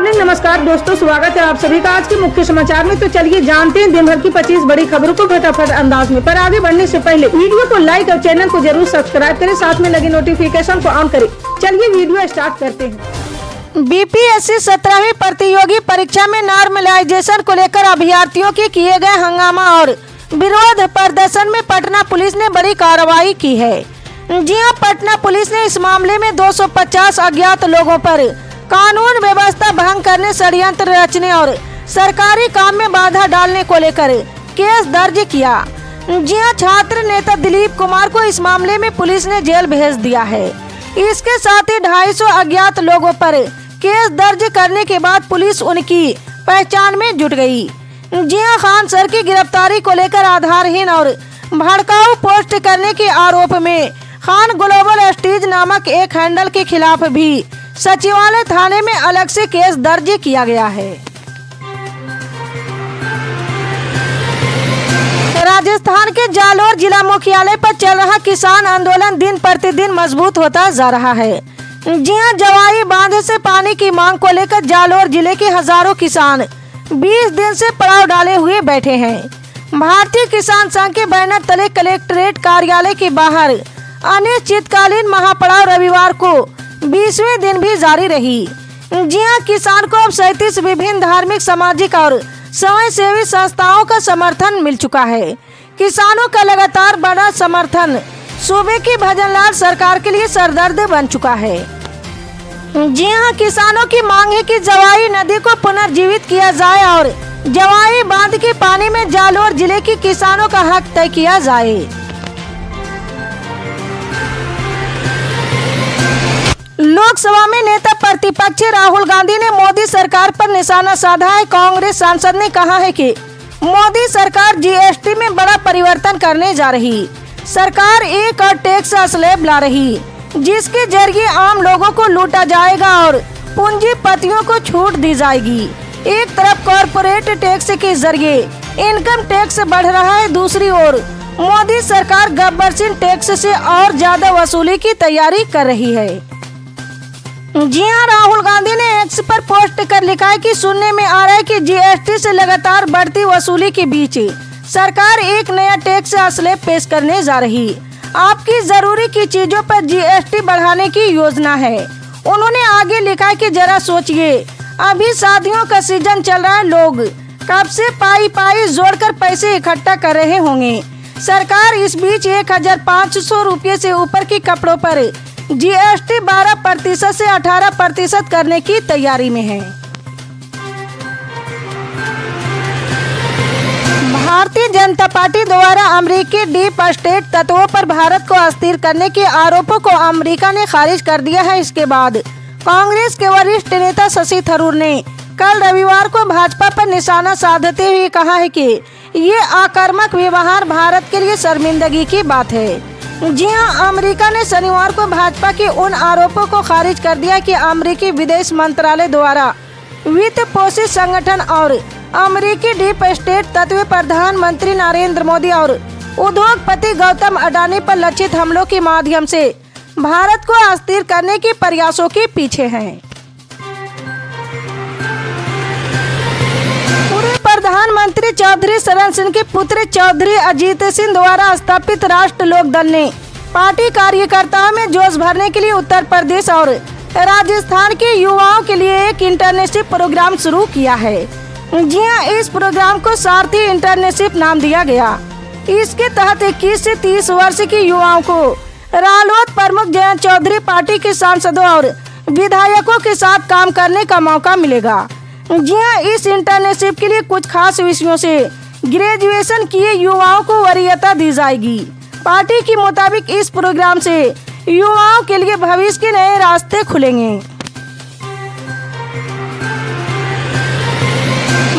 Morning. नमस्कार दोस्तों, स्वागत है आप सभी का आज के मुख्य समाचार में। तो चलिए जानते हैं दिन भर की 25 बड़ी खबरों को फटाफट अंदाज में। पर आगे बढ़ने से पहले वीडियो को लाइक और चैनल को जरूर सब्सक्राइब करें, साथ में लगे नोटिफिकेशन को ऑन करें। चलिए वीडियो स्टार्ट करते हैं। बीपीएससी 17वीं प्रतियोगी परीक्षा में नॉर्मलाइजेशन को लेकर अभ्यर्थियों के किए गए हंगामा और विरोध प्रदर्शन में पटना पुलिस ने बड़ी कार्रवाई की है। जी हां, पटना पुलिस ने इस मामले में 250 अज्ञात लोगों पर कानून व्यवस्था भंग करने, षड्यंत्र रचने और सरकारी काम में बाधा डालने को लेकर केस दर्ज किया। जी हां, छात्र नेता दिलीप कुमार को इस मामले में पुलिस ने जेल भेज दिया है। इसके साथ ही 250 अज्ञात लोगों पर केस दर्ज करने के बाद पुलिस उनकी पहचान में जुट गई। जी हां, खान सर की गिरफ्तारी को लेकर आधारहीन और भड़काऊ पोस्ट करने के आरोप में खान ग्लोबल स्टीज नामक एक हैंडल के खिलाफ भी सचिवालय थाने में अलग से केस दर्ज किया गया है। राजस्थान के जालोर जिला मुख्यालय पर चल रहा किसान आंदोलन दिन प्रतिदिन मजबूत होता जा रहा है। जी हां, जवाई बांध से पानी की मांग को लेकर जालोर जिले के हजारों किसान 20 दिन से पड़ाव डाले हुए बैठे हैं। भारतीय किसान संघ के बैनर तले कलेक्ट्रेट कार्यालय के बाहर अनिश्चितकालीन महापड़ाव रविवार को 20वें दिन भी जारी रही। जी हां, किसान को अब 37 विभिन्न धार्मिक, सामाजिक और स्वयंसेवी संस्थाओं का समर्थन मिल चुका है। किसानों का लगातार बड़ा समर्थन सूबे की भजनलाल सरकार के लिए सरदर्द बन चुका है। जी हां, किसानों की मांग है कि जवाई नदी को पुनर्जीवित किया जाए और जवाई बांध के पानी में जालोर जिले के किसानों का हक तय किया जाए। लोकसभा में नेता प्रतिपक्ष राहुल गांधी ने मोदी सरकार पर निशाना साधा है। कांग्रेस सांसद ने कहा है कि मोदी सरकार जीएसटी में बड़ा परिवर्तन करने जा रही। सरकार एक और टैक्स स्लैब ला रही, जिसके जरिए आम लोगों को लूटा जाएगा और पूंजीपतियों को छूट दी जाएगी। एक तरफ कॉरपोरेट टैक्स के जरिए इनकम टैक्स बढ़ रहा है, दूसरी ओर मोदी सरकार गब्बरसिंह टैक्स से और ज्यादा वसूली की तैयारी कर रही है। जी हां, राहुल गांधी ने एक्स पर पोस्ट कर लिखा है कि सुनने में आ रहा है कि जीएसटी से लगातार बढ़ती वसूली के बीच सरकार एक नया टैक्स स्लैब पेश करने जा रही। आपकी जरूरी की चीजों पर जीएसटी बढ़ाने की योजना है। उन्होंने आगे लिखा है कि जरा सोचिए, अभी शादियों का सीजन चल रहा है, लोग कब से पाई जोड़कर पैसे इकट्ठा कर रहे होंगे। सरकार इस बीच 1500 रुपये से ऊपर के कपड़ों पर जीएसटी 12% से 18% करने की तैयारी में है। भारतीय जनता पार्टी द्वारा अमेरिकी डीप स्टेट तत्वों पर भारत को अस्थिर करने के आरोपों को अमेरिका ने खारिज कर दिया है। इसके बाद कांग्रेस के वरिष्ठ नेता शशि थरूर ने कल रविवार को भाजपा पर निशाना साधते हुए कहा है कि ये आक्रामक व्यवहार भारत के लिए शर्मिंदगी की बात है। जी हां, अमेरिका ने शनिवार को भाजपा के उन आरोपों को खारिज कर दिया कि अमेरिकी विदेश मंत्रालय द्वारा वित्त पोषित संगठन और अमेरिकी डीप स्टेट तत्व प्रधानमंत्री नरेंद्र मोदी और उद्योगपति गौतम अडानी पर लक्षित हमलों के माध्यम से भारत को अस्थिर करने के प्रयासों के पीछे हैं। प्रधानमंत्री चौधरी चरण सिंह के पुत्र चौधरी अजीत सिंह द्वारा स्थापित राष्ट्र लोक दल ने पार्टी कार्यकर्ताओं में जोश भरने के लिए उत्तर प्रदेश और राजस्थान के युवाओं के लिए एक इंटर्नशिप प्रोग्राम शुरू किया है। जी हां, इस प्रोग्राम को सारथी इंटर्नशिप नाम दिया गया। इसके तहत 21 से 30 वर्ष के युवाओं को रालोद प्रमुख जयंत चौधरी, पार्टी के सांसदों और विधायकों के साथ काम करने का मौका मिलेगा। जी हां, इस इंटर्नशिप के लिए कुछ खास विषयों से ग्रेजुएशन किए युवाओं को वरीयता दी जाएगी। पार्टी के मुताबिक इस प्रोग्राम से युवाओं के लिए भविष्य के नए रास्ते खुलेंगे।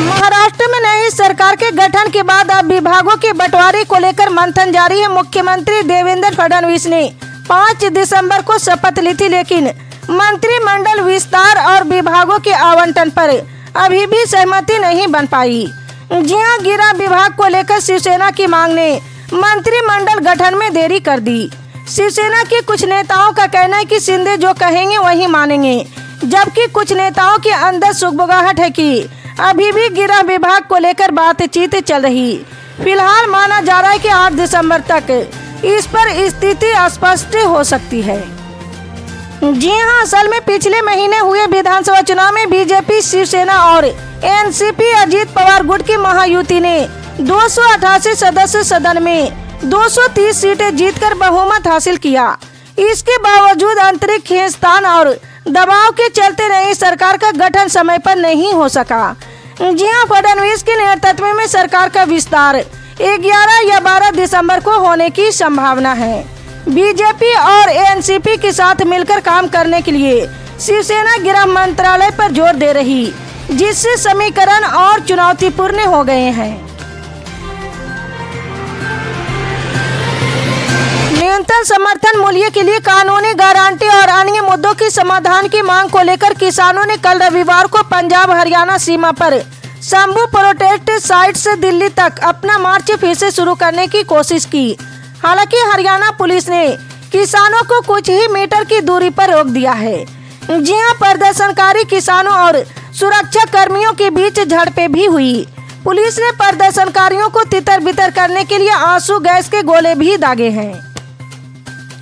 महाराष्ट्र में नई सरकार के गठन के बाद अब विभागों के बंटवारे को लेकर मंथन जारी है। मुख्यमंत्री देवेंद्र फडणवीस ने 5 दिसंबर को शपथ ली थी, लेकिन मंत्रिमंडल विस्तार और विभागों के आवंटन पर अभी भी सहमति नहीं बन पाई। जी हां, गृह विभाग को लेकर शिवसेना की मांग ने मंत्रिमंडल गठन में देरी कर दी। शिवसेना के कुछ नेताओं का कहना है कि शिंदे जो कहेंगे वही मानेंगे। जबकि कुछ नेताओं के अंदर सुगबुगाहट है कि अभी भी गृह विभाग को लेकर बातचीत चल रही। फिलहाल माना जा रहा है कि 8 दिसंबर तक इस पर स्थिति स्पष्ट हो सकती है। जी हां, असल में पिछले महीने हुए विधानसभा चुनाव में बीजेपी, शिवसेना और एनसीपी अजीत पवार गुट की महायुति ने 288 सदस्य सदन में 230 सीटें जीतकर बहुमत हासिल किया। इसके बावजूद आंतरिक खींचतान और दबाव के चलते नई सरकार का गठन समय पर नहीं हो सका। जी हां, फडणवीस के नेतृत्व में सरकार का विस्तार 11 या 12 दिसंबर को होने की संभावना है। बीजेपी और एनसीपी के साथ मिलकर काम करने के लिए शिवसेना गृह मंत्रालय पर जोर दे रही, जिससे समीकरण और चुनौतीपूर्ण हो गए हैं। न्यूनतम समर्थन मूल्य के लिए कानूनी गारंटी और अन्य मुद्दों की समाधान की मांग को लेकर किसानों ने कल रविवार को पंजाब हरियाणा सीमा पर शंभू प्रोटेस्ट साइट से दिल्ली तक अपना मार्च फिर से शुरू करने की कोशिश की। हालांकि हरियाणा पुलिस ने किसानों को कुछ ही मीटर की दूरी पर रोक दिया है। जी हां, प्रदर्शनकारी किसानों और सुरक्षा कर्मियों के बीच झड़पें भी हुई। पुलिस ने प्रदर्शनकारियों को तितर बितर करने के लिए आंसू गैस के गोले भी दागे हैं।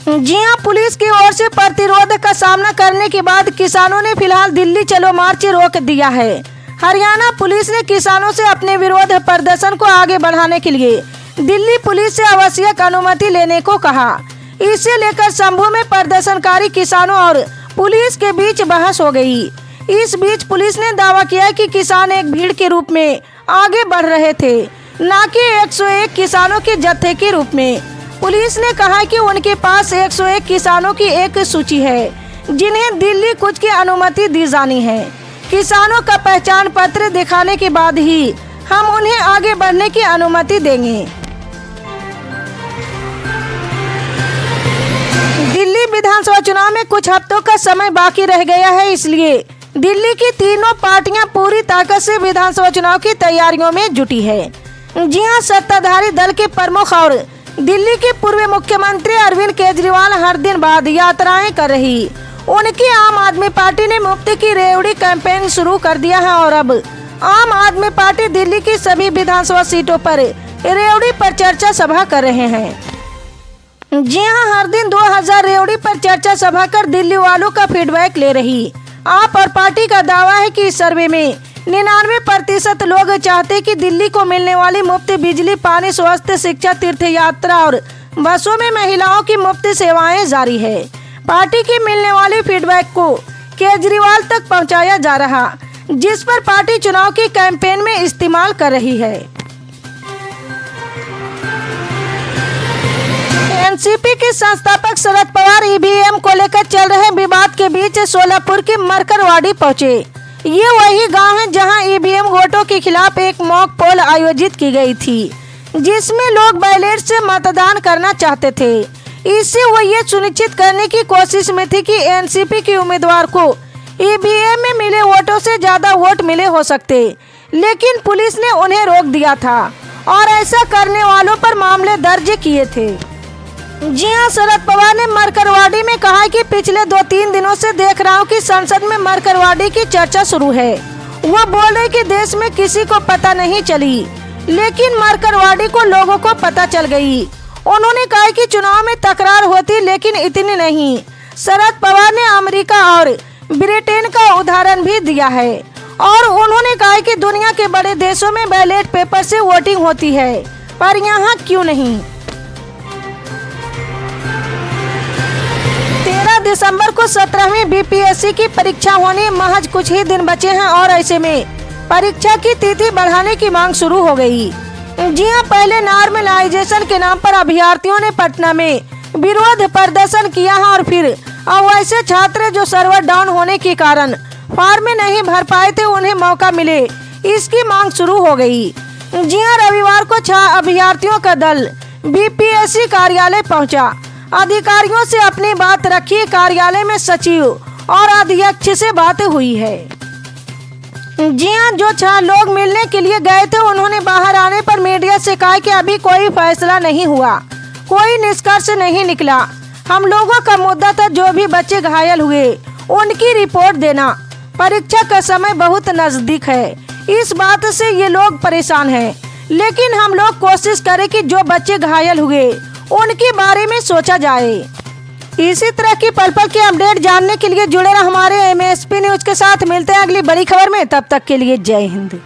जी हां, पुलिस की ओर से प्रतिरोध का सामना करने के बाद किसानों ने फिलहाल दिल्ली चलो मार्च रोक दिया है। हरियाणा पुलिस ने किसानों से अपने विरोध प्रदर्शन को आगे बढ़ाने के लिए दिल्ली पुलिस से आवश्यक अनुमति लेने को कहा। इसे लेकर शंभू में प्रदर्शनकारी किसानों और पुलिस के बीच बहस हो गई। इस बीच पुलिस ने दावा किया कि किसान एक भीड़ के रूप में आगे बढ़ रहे थे, न कि 101 किसानों के जत्थे के रूप में। पुलिस ने कहा कि उनके पास 101 किसानों की एक सूची है, जिन्हें दिल्ली कूच की अनुमति दी जानी है। किसानों का पहचान पत्र दिखाने के बाद ही हम उन्हें आगे बढ़ने की अनुमति देंगे। दिल्ली विधानसभा चुनाव में कुछ हफ्तों का समय बाकी रह गया है, इसलिए दिल्ली की तीनों पार्टियां पूरी ताकत से विधानसभा चुनाव की तैयारियों में जुटी है। जी हां, सत्ताधारी दल के प्रमुख और दिल्ली के पूर्व मुख्यमंत्री अरविंद केजरीवाल हर दिन बाद यात्राएं कर रही। उनकी आम आदमी पार्टी ने मुफ्त की रेवड़ी कैंपेन शुरू कर दिया है और अब आम आदमी पार्टी दिल्ली की सभी विधानसभा सीटों पर रेवड़ी पर चर्चा सभा कर रहे हैं। जी हां, हर दिन 2000 रेवड़ी पर चर्चा सभा कर दिल्ली वालों का फीडबैक ले रही। आप और पार्टी का दावा है कि इस सर्वे में 99% लोग चाहते कि दिल्ली को मिलने वाली मुफ्त बिजली, पानी, स्वास्थ्य, शिक्षा, तीर्थ यात्रा और बसों में महिलाओं की मुफ्त सेवाएं जारी है। पार्टी की मिलने वाली फीडबैक को केजरीवाल तक पहुंचाया जा रहा, जिस पर पार्टी चुनाव की कैंपेन में इस्तेमाल कर रही है। एनसीपी के संस्थापक शरद पवार ईवीएम को लेकर चल रहे विवाद के बीच सोलापुर के मरकरवाड़ी पहुंचे। ये वही गांव है जहां ईवीएम वोटों के खिलाफ एक मॉक पोल आयोजित की गई थी, जिसमें लोग बैलेट से मतदान करना चाहते थे। इससे वो ये सुनिश्चित करने की कोशिश में थी कि एनसीपी के उम्मीदवार को ईवीएम में मिले वोटों से ज्यादा वोट मिले हो सकते, लेकिन पुलिस ने उन्हें रोक दिया था और ऐसा करने वालों पर मामले दर्ज किए थे। जी हां, शरद पवार ने मरकरवाड़ी में कहा कि पिछले 2-3 दिनों से देख रहा हूं कि संसद में मरकरवाड़ी की चर्चा शुरू है। वो बोल रहे कि देश में किसी को पता नहीं चली, लेकिन मरकरवाड़ी को लोगों को पता चल गई। उन्होंने कहा कि चुनाव में तकरार होती, लेकिन इतनी नहीं। शरद पवार ने अमेरिका और ब्रिटेन का उदाहरण भी दिया है और उन्होंने कहा कि दुनिया के बड़े देशों में बैलेट पेपर से वोटिंग होती है, पर यहाँ क्यों नहीं। 13 दिसंबर को 17वीं बीपीएससी की परीक्षा होने महज कुछ ही दिन बचे हैं और ऐसे में परीक्षा की तिथि बढ़ाने की मांग शुरू हो गई। जी हां, पहले नॉर्मलाइजेशन के नाम पर अभ्यर्थियों ने पटना में विरोध प्रदर्शन किया है और फिर अब वैसे छात्र जो सर्वर डाउन होने के कारण फॉर्म में नहीं भर पाए थे, उन्हें मौका मिले, इसकी मांग शुरू हो गई। जी हां, रविवार को 6 अभ्यर्थियों का दल बीपीएससी कार्यालय पहुंचा। अधिकारियों से अपनी बात रखी। कार्यालय में सचिव और अध्यक्ष से बात हुई है। जी हां, जो 6 लोग मिलने के लिए गए थे, उन्होंने बाहर आने पर मीडिया से कहा कि अभी कोई फैसला नहीं हुआ, कोई निष्कर्ष नहीं निकला। हम लोगों का मुद्दा था जो भी बच्चे घायल हुए उनकी रिपोर्ट देना। परीक्षा का समय बहुत नजदीक है, इस बात से ये लोग परेशान हैं। लेकिन हम लोग कोशिश करें कि जो बच्चे घायल हुए उनके बारे में सोचा जाए। इसी तरह की पल पल के अपडेट जानने के लिए जुड़े रहो हमारे MSP न्यूज के साथ। मिलते हैं अगली बड़ी खबर में, तब तक के लिए जय हिंद।